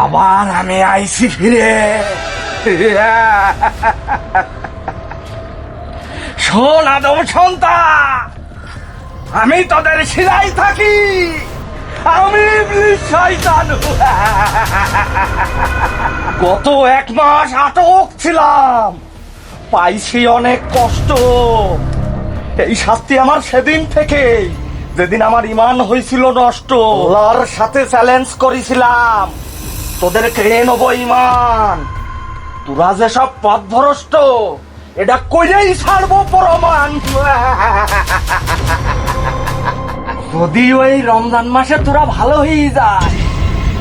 আবার আমি আইছি ফিরে। শোন আদম সন্তান, আমি তোদের শিলাই থাকি, আমি ইবলিস শয়তান। গত 1 মাস আটক ছিলাম, পাইছি অনেক কষ্ট। এই শাস্তি আমার সেদিন থেকে, যেদিন আমার ঈমান হয়েছিল নষ্ট। আল্লাহর সাথে চ্যালেঞ্জ করেছিলাম, তোদেরকে নেব ঈমান। তোরা যেসব পথভ্রষ্ট, এটা কইলেই ছাড়বো প্রমাণ। যদি ওই রমজান মাসে তোরা ভালো হয়ে যায়,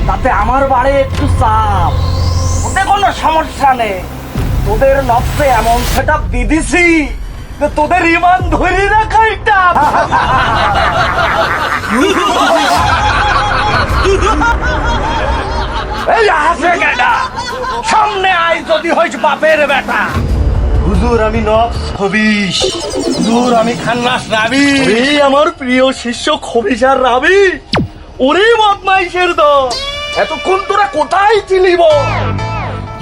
তাতে আমার বাড়ি একটু চাপ, ওতে কোনো সমস্যা নেই। তোদের নফসে এমন সেটআপ দিয়ে দিছি যে তোদের ঈমান ধরে রাখাই টাফ। এই হাসে কেডা, সামনে আয় যদি হইস বাপের বেটা। হুজুর আমি নফস খবিশ। হুজুর আমি খান্নাস রাবি। এই আমার প্রিয় শিষ্য খবিশ আর রাবি। ওরে বদমাইশের দল, এতক্ষণ তোরা কোথায় ছিলি বল?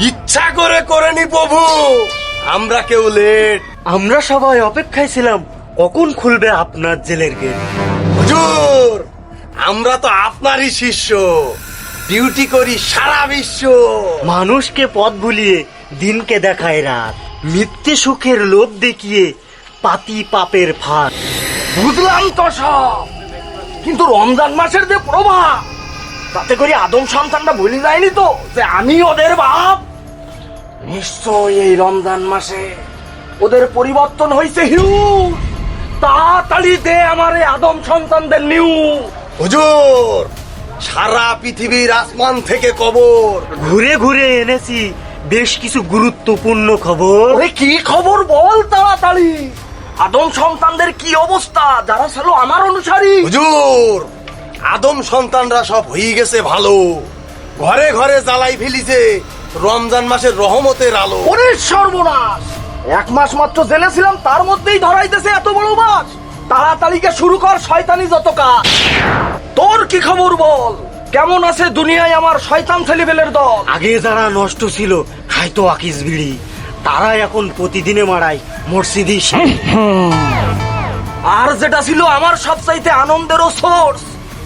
ইচ্ছা করে করেনি প্রভু, আমরা কেউ লেট। আমরা সবাই অপেক্ষায় ছিলাম কখন খুলবে আপনার জেলের গেট। হুজুর আমরা তো আপনারই শিষ্য, ডিউটি করি সারা বিশ্ব। মানুষকে পথ ভুলিয়ে দিনকে দেখায় রাত, মিথ্যে সুখের লোভ দেখিয়ে পাতি পাপের ফাঁদ। বুঝলাম তো সব, কিন্তু রমজান মাসের যে প্রভাব, তাতে করে আদম সন্তানটা ভুলে যায়নি তো যে আমি ওদের বাপ। নিশ্চয় এই রমজান মাসে ওদের পরিবর্তন হয়েছে হিউজ। তাড়াতাড়ি দে আমার এই আদম সন্তানদের নিউজ। হুজুর সারা পৃথিবীর আসমান থেকে কবর ঘুরে ঘুরে এনেছি বেশ কিছু গুরুত্বপূর্ণ খবর। কি খবর বল তাড়াতাড়ি। আদম সন্তানদের কি অবস্থা যারা ছিল আমার অনুসারী? হুজুর আদম সন্তানরা সব হয়ে গেছে ভালো, ঘরে ঘরে জ্বালাই ফেলিছে রমজান মাসের রহমতের আলো। ওরে সর্বনাশ, 1 মাস মাত্র জেলে ছিলাম, তার মধ্যেই ধরাইতেছে এত বড় মাছ। তাড়াতাড়িকে শুরু কর শয়তানি যত কাজ। তোর কি খবর বল, কেমন আছে দুনিয়ায় আমার শয়তান ছেলেবেলের দল? আগে যারা নষ্ট ছিল খাইতো আকিস বিড়ি, তারা এখন প্রতিদিনে মারায় মসজিদি। আর যেটা ছিল আমার সবচাইতে আনন্দেরও সোর্স,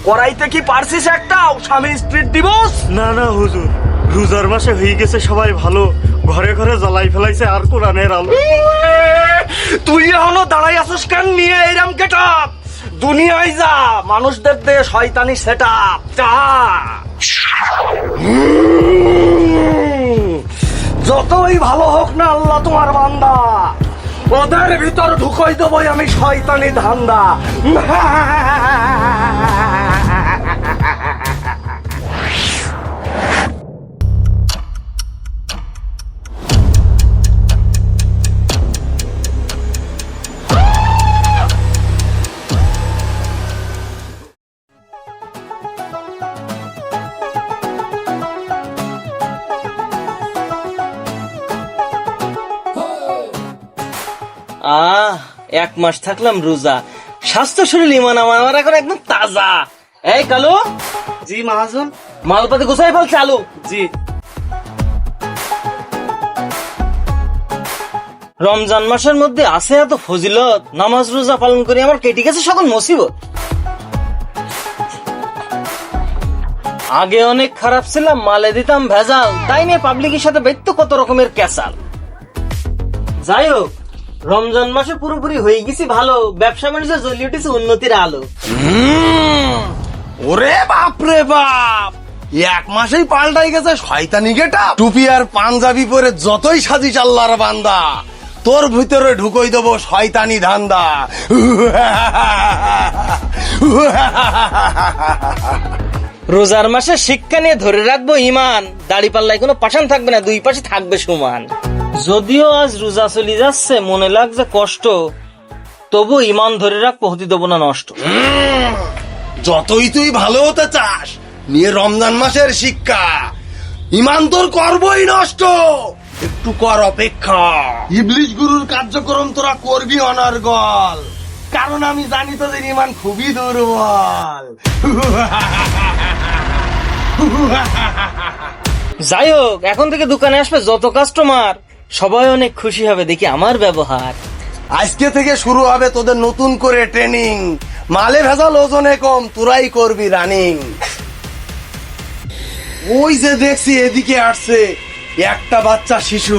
করাইতে কি পারছিস একটাও স্বামী স্ত্রীর দিবস? না না হুজুর, রোজার মাসে হয়ে গেছে সবাই ভালো, ঘরে ঘরে জ্বালাই ফেলাইছে আর কোরআনের আলো। তুই এখনো দাঁড়াই আছিস কেন নিয়ে এইরাম গেটআপ? দুনিয়ায় যা, মানুষদের দে শয়তানি সেটআপ। যতই ভালো হোক না আল্লাহ তোমার বান্দা, ওদের ভিতর ঢুকাই দেবই আমি শয়তানি ধান্দা। আহ 1 মাস থাকলাম রোজা, স্বাস্থ্য শরীর ইমান আমার এখন একদম তাজা। এই কালু। জি মহাজন। মালপাতি গোছাই ফেল চালু। জি। রমজান মাসের মধ্যে আছে এত ফজিলত, নামাজ রোজা পালন করি আমার কেটে গেছে সকল মুসিবত। আগে অনেক খারাপ ছিলাম, মালে দিতাম ভেজাল, তাই নিয়ে পাবলিকের সাথে বেত্ত কত রকমের ক্যাসাল। যাই হোক, রমজান মাসে পুরোপুরি হয়ে গেছি ভালো, ব্যবসা বাণিজ্য জ্বলি উঠেছে উন্নতির আলো। ওরে বাপ রে বাপ, 1 মাসেই পাল্টাই গেছে শয়তানি গেটআপ। টুপি আর পাঞ্জাবি পরে যতই সাজিস আল্লাহর বান্দা, তোর ভিতরে ঢুকই দেবো শয়তানি ধান্দা। রোজার মাসে শিক্ষা নিয়ে ধরে রাখবো ঈমান, দাড়ি পাল্লায় কোনো পাশান থাকবে না, 2 পাশে থাকবে সমান। যদিও আজ রোজা চলে যাচ্ছে, মনে লাগছে কষ্ট, তবু ঈমান ধরে রাখবো, হতে দেবো না নষ্ট। যতই তুই ভালো হতে চাস, নিয়ে রমজান মাসের শিক্ষা, ঈমান তোর করবই নষ্ট। একটু কর অপেক্ষা, ইবলিশ গুরুর কার্যক্রম তোরা করবি অনর্গল। কারণ আমি জানি তোদের ইমান খুবই দুর্বল। যাই হোক, এখন থেকে দোকানে আসবে যত কাস্টমার সবাই অনেক খুশি হবে দেখি আমার ব্যবহার। আজকে থেকে শুরু হবে তোদের নতুন করে ট্রেনিং। মালে ভেজাল, ওজনে কম, তোরাই করবি রানিং। ওই যে দেখছি এদিকে আসছে একটা বাচ্চা শিশু,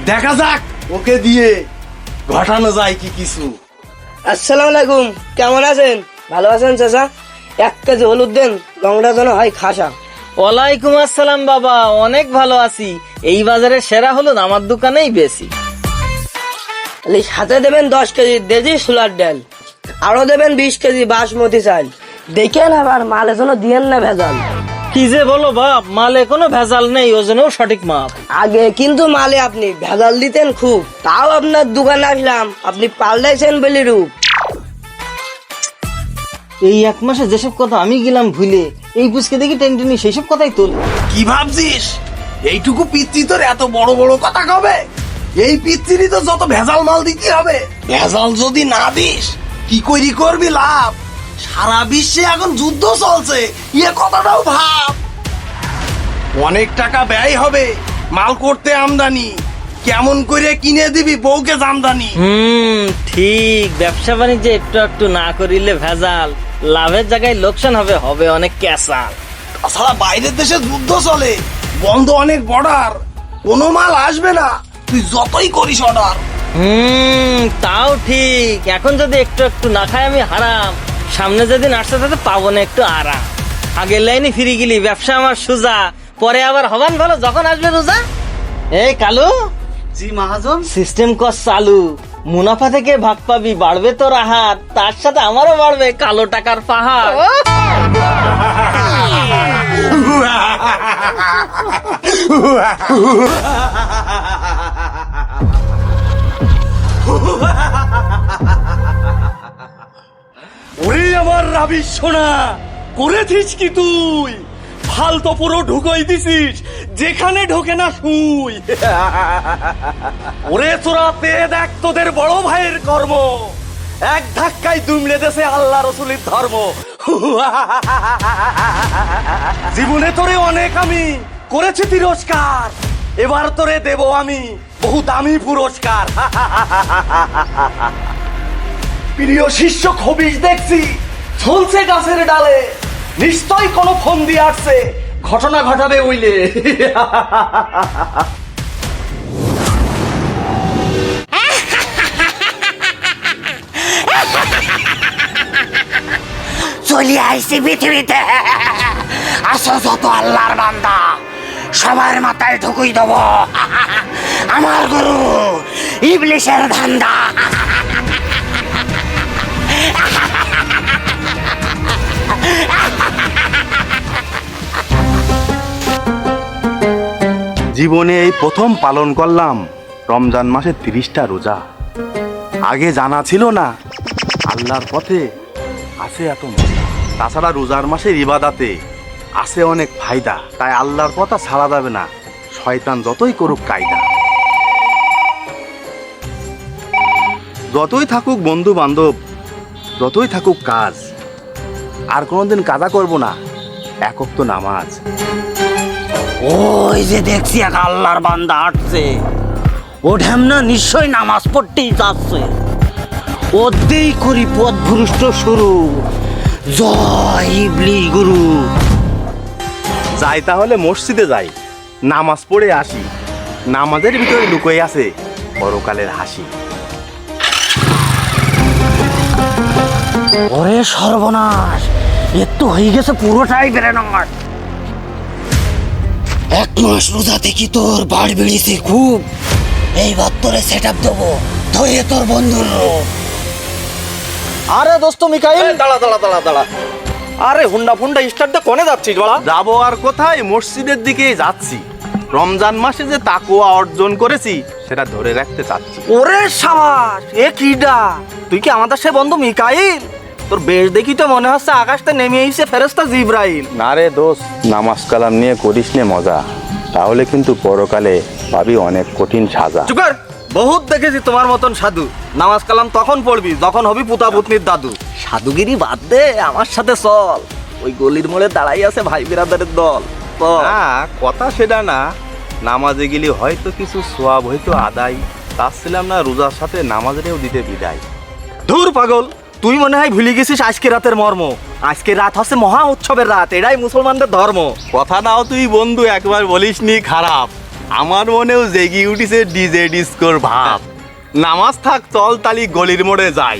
দেখা যাক ওকে দিয়ে ঘটানো যায় কি কিছু। আসসালামু আলাইকুম, কেমন আছেন? ভালো আছেন চাচা? 1 কেজি হলুদ দেন, রংটা যেন হয় খাসা। ওয়ালাইকুম আসসালাম বাবা, অনেক ভালো আছি। এই বাজারে সেরা হলুদ আমার দোকানেই বেশি। সাথে দেবেন 10 কেজি দেজি সোলার ডাল, আরো দেবেন 20 কেজি বাসমতি চাল। দেখেন আবার মালে যেন দিয়েন না ভেজাল। কি যে বলো বাপ, মালে কোনো ভেজাল নেই, ওজনেও সঠিক মাপ। আগে কিন্তু মালে আপনি ভেজাল দিতেন খুব, তাও আপনার দোকানে আসলাম, আপনি পাল্টাইছেন বলি রূপ। এই 1 মাসে যেসব কথা আমি গেলাম ভুলে, এই পুচকে দেখি টেনটেনি সেইসব কথাই তোল। কি ভাবছিস এইটুকু পিচ্ছি তোর এত বড় বড় কথা কবে? এই পিচ্ছিরই তো যত ভেজাল মাল দিতে হবে। ভেজাল যদি না দিস কি করি করবি লাভ? সারা বিশ্বে এখন যুদ্ধ চলছে, কথাটাও ভাব। অনেক টাকা ব্যয় হবে মাল করতে, আমদানি কেমন করে কিনে দিবি বউকে জামদানি। ঠিক, ব্যবসা বাণিজ্যে একটু একটু না করিলে ভেজাল, লাভের জায়গায় লোকসান হবে, হবে অনেক ক্যাসাল। তাছাড়া বাইরের দেশে যুদ্ধ চলে, বন্ধ অনেক বর্ডার, কোনো মাল আসবে না তুই যতই করিস অর্ডার। তাও ঠিক, এখন যদি একটু একটু না খাই আমি হারাম, সামনে যেদিন আসতে তাতে পাবো না একটু আরাম। আগের লাইনে ফিরে গেলি, ব্যবসা আমার সোজা, পরে আবার হবান ভালো যখন আসবে রোজা। এই কালু, জি মহাজন। সিস্টেম কর চালু, মুনাফা থেকে ভাগ পাবি, বাড়বে তোর আহার, তার সাথে আমারও বাড়বে কালো টাকার পাহাড়। ওরে আমার রাবি সোনা, করেছিস কি তুই? ফাল তো পুরো ঢুকই দিছিস যেখানে ঢোকে না সুই। ওরে তোরা পেয়ে দেখ তোদের বড় ভাইয়ের কর্ম, এক ধাক্কায় দুমড়ে দেশে আল্লাহ রসুলের ধর্ম। জীবনে তোরে অনেক আমি করেছি তিরস্কার, এবার তোরে দেব আমি বহু দামি পুরস্কার। প্রিয় শিষ্য খবিস দেখছি ঝুলছে গাছের ডালে, নিশ্চয় কোনো ফোন দিয়ে আসছে, ঘটনা ঘটাবে উইলে। চলে আইছি পৃথিবীতে, আসো যত আল্লাহর বান্দা, সবার মাথায় ঢুকুই দেব আমার গুরু ইবলিশের ধান্দা। জীবনে এই প্রথম পালন করলাম রমজান মাসে 30টা রোজা। আগে জানা ছিল না আল্লাহর পথে আছে এত মজা। তাছাড়া রোজার মাসের ইবাদাতে আছে অনেক ফায়দা, তাই আল্লাহর পথ ছাড়া যাবে না, শয়তান যতই করুক কায়দা। যতই থাকুক বন্ধু বান্ধব, যতই থাকুক কাজ, আর কোনোদিন কাজা করব না, একক তো নামাজ। ওই যে দেখছি এক আল্লাহর বান্দা আসছে, ও ঢেমনা নিশ্চয় নামাজ পড়তেই যাচ্ছে। ওদেই করি পথ ভ্রষ্ট শুরু, জয় ইবলিশ গুরু। যাই তাহলে মসজিদে যাই, নামাজ পড়ে আসি, নামাজের ভিতরে লুকোয় আছে পরকালের হাসি। ওরে সর্বনাশ, একটু হয়ে গেছে পুরোটাই বেরেনার। 1 মাস রোজা থেকে তোর বাড় বেড়েছে খুব, এইবার তোরে সেট আপ দেবো, ধরে তোর বন্ধুর রূপ। আরে দোস্ত মিকাইল, দাঁড়া দাঁড়া দাঁড়া দাঁড়া। আরে হুন্ডা ফুন্ডা স্টার্ট দিয়ে কোনে যাচ্ছিস বলা? যাবো আর কোথায়, মসজিদের দিকেই যাচ্ছি। রমজান মাসে যে তাকওয়া অর্জন করেছি সেটা ধরে রাখতে চাচ্ছি। ওরে সাবাস, এ কিডা? তুই কি আমাদের সে বন্ধু মিকাইল? তোর বেশ দেখি তো মনে হচ্ছে আকাশতে নেমে এসে ফেরেশতা জিবরাইল। না রে দোস্ত, নামাজ কালাম নিয়ে করিস নে মজা, তাহলে কিন্তু পরকালে পাবি অনেক কঠিন সাজা। চুপ কর, বহুত দেখেছি তোমার মতন সাধু। নামাজ কালাম তখন পড়বি যখন হবি পুতা পুতনির দাদু। সাধুগিরি বাদ দে, আমার সাথে চল। ওই গলির মোড়ে দাঁড়াই আছে ভাই বিরাদারের দল। চল। না, কথা সেটা না, নামাজে গেলে হয়তো কিছু সোয়াব হয়তো আদায়, চাচ্ছিলাম না রোজার সাথে নামাজেরও দিতে বিদায়। ধুর পাগল, তুই মনে হয় ভুলে গেছিস আজকে রাতের মর্ম। আজকে রাত হচ্ছে মহা উৎসবের রাত, এটাই মুসলমানদের ধর্ম। কথাটাও তুই বন্ধু একবার বলিসনি খারাপ, আমার মনেও জেগে উঠিছে ডিজে ডিস্কোর ভাব। নামাজ থাক, চল তালি গলির মোড়ে যাই,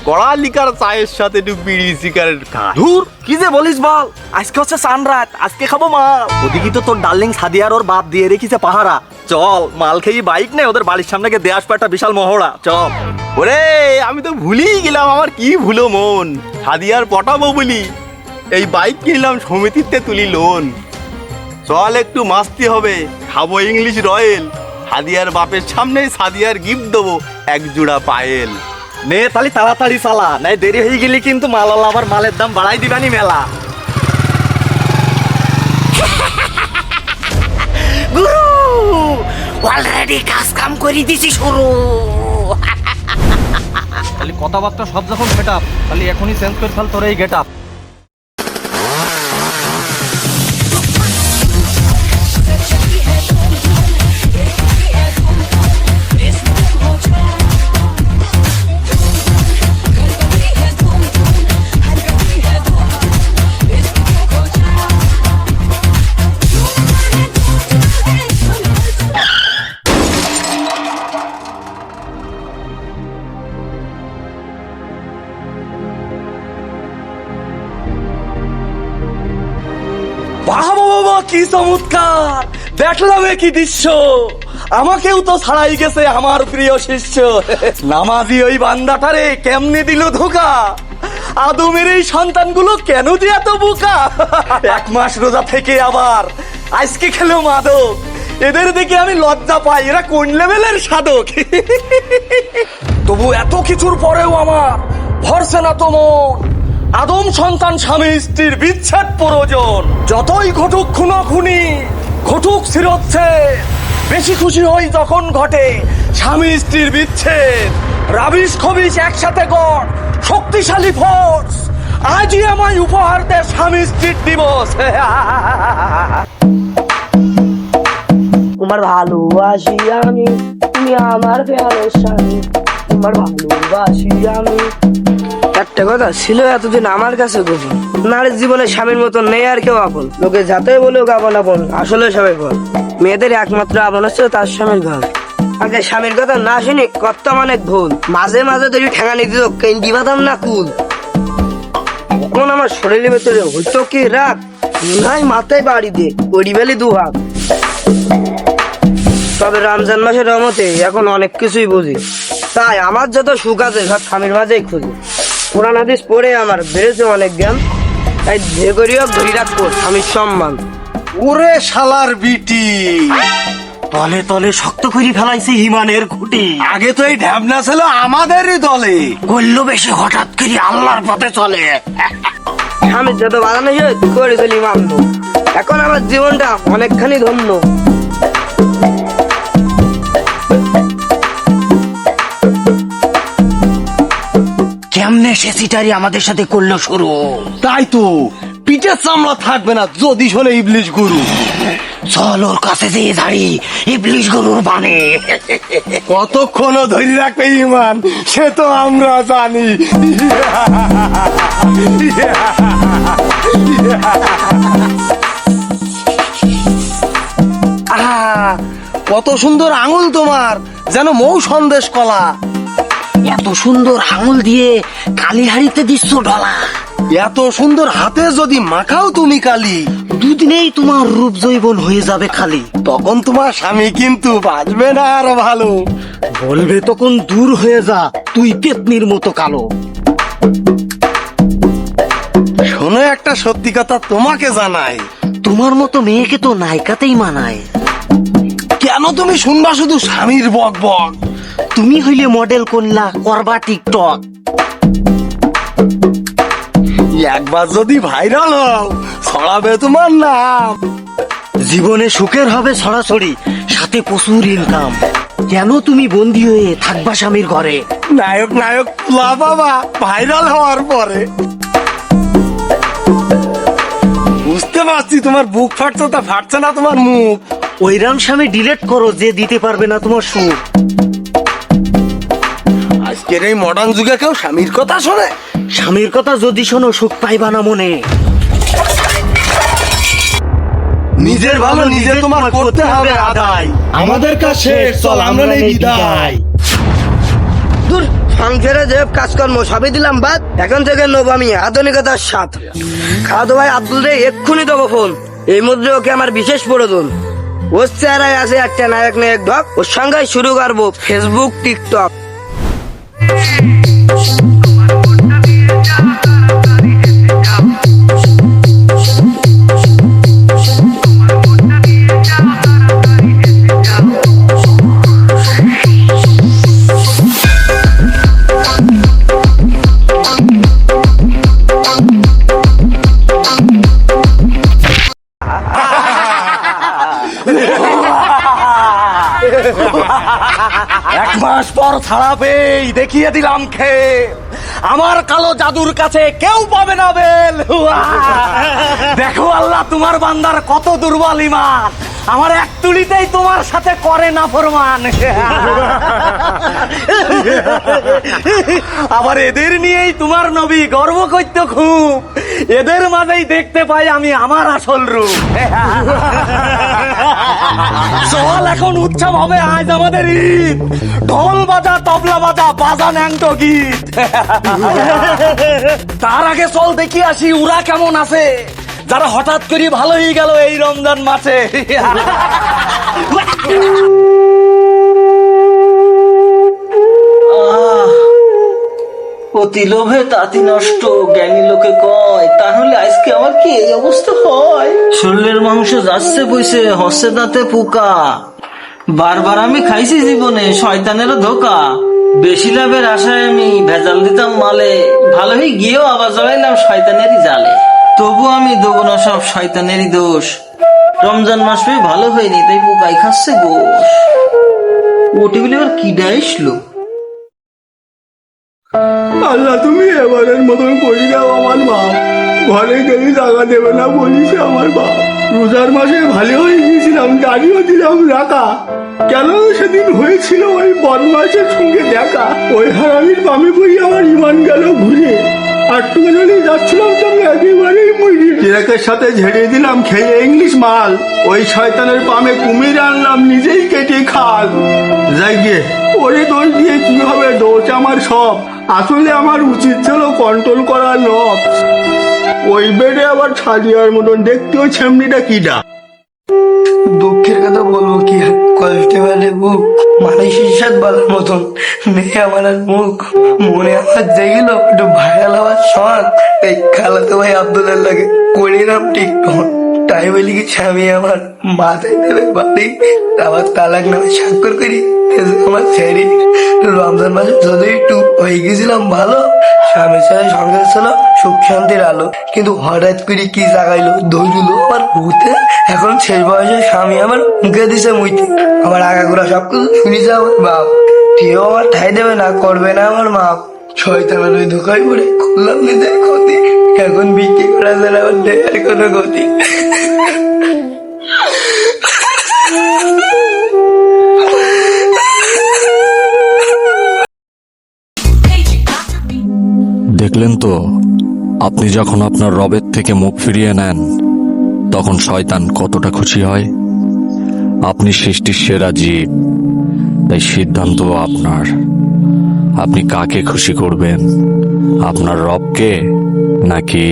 কড়া লিকার চায়ের সাথে একটু বিড়ি সিগারেট খাই। ধুর, কি যে বলিস বল, আজকে হচ্ছে সান রাত, আজকে খাবো মাল। ওদিকে তো তোর ডার্লিং সাদিয়ার ওর বাপ দিয়ে রেখেছে পাহারা। চল মাল খেয়ে বাইক নে, ওদের বাড়ির সামনে গিয়ে দিয়ে আসবো একটা বিশাল মহড়া। চল। ওরে, আমি তো ভুলেই গেলাম, আমার কি ভুলো মন, সাদিয়ার পটাবো বলি এই বাইক কিনলাম, সমিতিতে তুলি লোন। চল একটু মাস্তি হবে, খাবো ইংলিশ রয়েল, সাদিয়ার বাপের সামনে সাদিয়ার গিফট দেবো এক জোড়া পায়েল। নে তালি তাড়াতাড়ি চালা, নাই দেরি হয়ে গেলি কিন্তু মালালা আবার মালের দাম বাড়াই দিবানি মেলা। গুরু অলরেডি কাজ কাম করে দিছি শুরু। তাহলে কথাবার্তা সব যখন গেট আপ, তাহলে এখনই চেঞ্জ করে ফেল তোর এই গেট আপ। বাবা বাবা, কি চমৎকার দেখলাম, কি দৃশ্য! আমাকেও তো ছাড়াই গেছে আমার প্রিয় শিষ্য। নামাজি ওই বান্দাটারে কেমনে দিল ধোকা, আদমের এই সন্তানগুলো কেন যে এত বোকা। 1 মাস রোজা থেকে আবার আজকে খেলো মাদক, এদের দেখে আমি লজ্জা পাই, এরা কোন লেভেলের সাধক। তবু এত কিছুর পরেও আমার ভরসা না তো মন, আদম সন্তান স্বামী স্ত্রীর বিচ্ছেদ প্রয়োজন। যতই ঘটুক খুনোখুনি, ঘটুক শিরোচ্ছেদ, বেশি খুশি হই যখন ঘটে স্বামী স্ত্রীর বিচ্ছেদ। রাবিশ খবিশ একসাথে গড় শক্তিশালী ফোর্স, আজই আমায় উপহার দে স্বামী স্ত্রীর দিবস। তোমার ভালোবাসি আমি, তুমি আমার প্যারের স্বামী, তোমার ভালোবাসি আমি। একটা কথা ছিল এতদিন আমার কাছে গোপন, নারীর জীবনে স্বামীর মতন নেই আর কেউ আপন। লোকে যাতে বলুক আপন আপন, আসলে সবাই বল মেয়েদের একমাত্র আপন হচ্ছে তার স্বামীর ঘর। আগে স্বামীর কথা না শুনি করতাম অনেক ভুল, মাঝে মাঝে তৈরি ঠেঙানি দিত কেন্দি বাদাম না কুল। তখন আমার শরীরের ভেতরে হইতো কি রাত, নাই মাথায় বাড়ি দিয়ে করি বেলি দুহাত। তবে রমজান মাসের রহমতে এখন অনেক কিছুই বুঝি, তাই আমার যত সুখ আছে সব স্বামীর মাঝেই খুঁজি। কোরআন হাদিস পড়ে আমার বেড়েছে অনেক জ্ঞান, তাই যে করিও ধরি রাখবো স্বামীর সম্মান। ওরে শালার বিটি, তলে তলে শক্ত করে ফেলাইছে ইমানের খুঁটি। আগে তো এই ঢ্যাবনা ছিল আমাদেরই দলে, করলো বেশি হঠাৎ করে আল্লাহর পথে চলে। স্বামীর যত বাধা এসে করে চলি মানব, এখন আমার জীবনটা অনেকখানি ধন্য। কেমনে সে সিটারি আমাদের সাথে করলো শুরু। তাই তো পিঠে চামড়া থাকবে না যদি শোনে ইবলিশ গুরু। চল ওর কাছে যেয়ে দাঁড়ি ইবলিশ গরুর বানে। কতক্ষণ ধরে রাখবে ইমান সে তো আমরা জানি। আহা, কত সুন্দর আঙুল তোমার, যেন মৌ সন্দেশ কলা। এত সুন্দর আঙুল দিয়ে কালি হাড়িতে দিচ্ছ ডলা। এত সুন্দর হাতে যদি মাখাও তুমি কালি, দুদিনেই তোমার রূপ জৈবন হয়ে যাবে খালি। তখন তোমার স্বামী কিন্তু বাঁচবে না আর ভালো, বলবে তখন দূর হয়ে যা তুই পেতনির মতো কালো। শোনো একটা সত্যি কথা তোমাকে জানাই, তোমার মতো মেয়েকে তো নায়িকাতেই মানায়। কেন তুমি শুনবা শুধু স্বামীর বক বক? তুমি হইলে মডেল কন্যা, করবা টিকটক। একবার যদি ভাইরাল হও ছড়াবে তোমার নাম। জীবনে সুখের হবে ছড়াছড়ি, তাতে প্রচুর ইনকাম। কেন তুমি বন্দী হয়ে থাকবা স্বামীর ঘরে? নায়ক নায়ক তুলা বাবা ভাইরাল হওয়ার পরে বুঝতে পারছি তোমার বুক ফাটছে, তা ফাটছে না তোমার মুখ। ওই রাম স্বামী ডিলেট করো যে দিতে পারবে না তোমার সুখ। আজকের এই মডার্ন যুগে কেউ স্বামীর কথা শোনে? স্বামীর কথা যদি শোনো সুখ পাইবা না মনে। নিজের ভালো নিজে তোমার করতে হবে আদায়। আমাদের কাজ শেষ, চল আমরা নেই বিদায়। দূর সংসারে যে কাজকর্ম সবই দিলাম বাদ, এখন থেকে নেবো আমি আধুনিকতার স্বাদ। খাওয়া ভাই আব্দুল রে এক্ষুনি দেবো ফোন। এই মধ্যে ওকে আমার বিশেষ প্রয়োজন। ওর চেহারায় আছে একটা নায়ক নায়ক ঢক, ওর সঙ্গে শুরু করবো ফেসবুক টিকটক। এক মাস পর ছাড়া পেয়ে দেখিয়ে দিলাম খেয়ে, আমার কালো জাদুর কাছে কেউ পাবে না বেল। দেখো আল্লাহ তোমার বান্দার কত দুর্বল ইমান, আমার এক তুলিতেই তোমার সাথে করে না ফরমান। আবার এদের নিয়েই তোমার নবী গর্ব করতে খুব, এদের মাঝেই দেখতে পাই আমি আমার আসল রূপ। চল এখন উৎসব হবে আজ আমাদের ঈদ, ঢোল বাজা তবলা বাজা বাজা ন্যাংটো গীত। তার আগে চল দেখি আসি ওরা কেমন আছে, যারা হঠাৎ করে ভালো হয়ে গেল এই রমজান মাসে। অতি লোভে তাঁতি নষ্ট, জ্ঞানী লোকে কয়, তাহলে আজকে আমার কি এই অবস্থা হয়? শরীরের মাংস যাচ্ছে বইছে, হচ্ছে দাঁতে পোকা। বারবার আমি খাইছি জীবনে শয়তানেরও ধোকা। বেশি লাভের আশায় আমি ভেজাল দিতাম মালে, ভালো হয়ে গিয়েও আবার জড়াইলাম শয়তানেরই জালে। তবু আমি দেবো না সব শয়তানেরই দোষ, রমজান মাস পেয়ে ভালো হয়নি তাই পোকাই খাচ্ছে গোশ। ও টেবিলে এবার কি ডাইসলো? আল্লাহ তুমি এবারের মতন করে দাও আমার বাপ, ঘরে গেলে টাকা দেবে না বলিস আমার বাপ। রোজার মাসে ভালো হয়ে গিয়েছিলাম, গাড়িও দিলাম রাখা, কেন সেদিন হয়েছিল ওই বদমাসের সঙ্গে দেখা। ওই হারামির বামে পড়ি আমার ইমান গেল ঘুরে, আটটুকু জলে যাচ্ছিলাম তবে একেবারেই মরি। জিরাকের সাথে ঝেড়ে দিলাম খেয়ে ইংলিশ মাল, ওই শয়তানের পামে কুমির আনলাম নিজেই কেটে খাল। যাই গিয়ে ওরে দোষ দিয়ে কি হবে, দোষ আমার সব, আসলে আমার উচিত ছিল কন্ট্রোল করা নব। ওই বেডে আবার ছাড়িয়ার মতন দেখতে ওই ছেমনিটা কিটা। দুঃখের কথা বলবো কি আর, কষ্টে বলে বুক, মানুষের সাথে বলার মতন নেই আমার আর মুখ। মনে আমার জেগেছিল একটু ভাইরাল হওয়ার শখ, এই খালাতো ভাই আব্দুল্লাহ লাগে করিলাম টিকটক। তাই বলি কি স্বামী আমার মাথায় দেবে বাড়ি, আবার তালাক নামে স্বাক্ষর করি আমার ছেড়ে। রমজান মাসে যদি একটু হয়ে গেছিলাম ভালো, স্বামীর সাথে সংসার ছিল সুখ শান্তির আলো, কিন্তু হঠাৎ করে কি জাগাইলো ধরলো আমার ভূতে। এখন শেষ বয়সে স্বামী আমার মুখে দিছে মুইতে, আমার আগাগোড়া সব কিছু শুনেছে আমার বাপ। কেউ আমার ঠাই দেবে না, করবে না আমার মাপ। শয়তানের ওই ধোকায় পড়ে খুললাম নিজের ক্ষতি, এখন বিক্রি করা যায় না আমার দেহের কোনো গতি। দেখলেন তো, আপনি যখন আপনার রবের থেকে মুখ ফিরিয়ে নেন তখন শয়তান কতটা খুশি হয়। আপনি সৃষ্টির সেরা জীব, তাই সিদ্ধান্ত আপনার। আপনি কাকে খুশি করবেন, আপনার রবকে নাকি